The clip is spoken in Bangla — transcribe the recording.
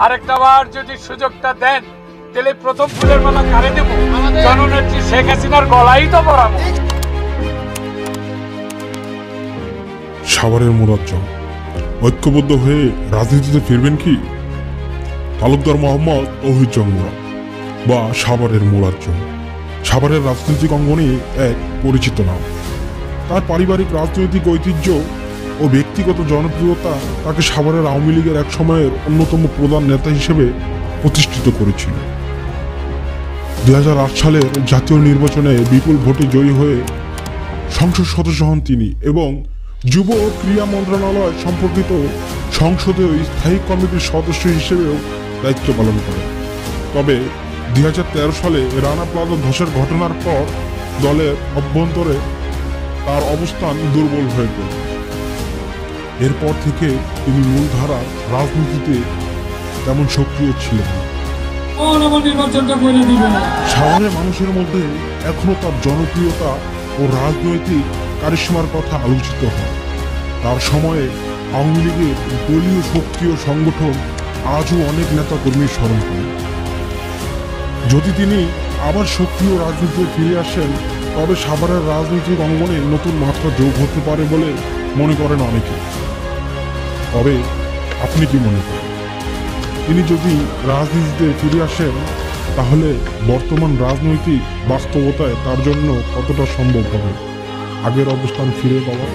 আরেকটা বার যদি সুযোগটা দেন তাহলে প্রথম ফুলের মালা কারে দেব? জননেত্রী শেখ হাসিনার গলায় তো পরাবো। সাভারের মোরাজ্জম ঐক্যবদ্ধ হয়ে রাজনীতিতে ফিরবেন কি? তালুকদার মোহাম্মদ তৌহিদ জঙ্গরা বা সাভারের মোরাজ্জম সাভারের রাজনৈতিক অঙ্গনে এক পরিচিত নাম। তার পারিবারিক রাজনৈতিক ঐতিহ্য ও ব্যক্তিগত জনপ্রিয়তা তাকে সাভারের আওয়ামী লীগের এক সময়ের অন্যতম প্রধান নেতা হিসেবে প্রতিষ্ঠিত করেছিল। 2008 সালের জাতীয় নির্বাচনে বিপুল ভোটে জয়ী হয়ে সংসদ সদস্য হন তিনি এবং যুব ও ক্রীড়া মন্ত্রণালয় সম্পর্কিত সংসদীয় স্থায়ী কমিটির সদস্য হিসেবেও দায়িত্ব পালন করেন। তবে 2013 সালে রানা প্লাজা ধসের ঘটনার পর দলের অভ্যন্তরে তার অবস্থান দুর্বল হয়ে পড়ে। এরপর থেকে তিনি মূলধারার রাজনীতিতে তেমন সক্রিয় ছিলেন না। সাভারের মানুষের মধ্যে এখনো তার জনপ্রিয়তা ও রাজনৈতিক কারিশমার কথা আলোচিত হয়। তার সময়ে আওয়ামী লীগের দলীয় সক্রিয় সংগঠন আজও অনেক নেতাকর্মী স্মরণ করে। যদি তিনি আবার সক্রিয় রাজনীতিতে ফিরে আসেন তবে সাভারের রাজনৈতিক অঙ্গনে নতুন মাত্রা যোগ হতে পারে বলে মনে করেন অনেকে। তবে আপনি কি মনে করেন তিনি যদি রাজনীতিতে ফিরে আসেন তাহলে বর্তমান রাজনৈতিক বাস্তবতায় তার জন্য কতটা সম্ভব হবে আগের অবস্থান ফিরে পাওয়া?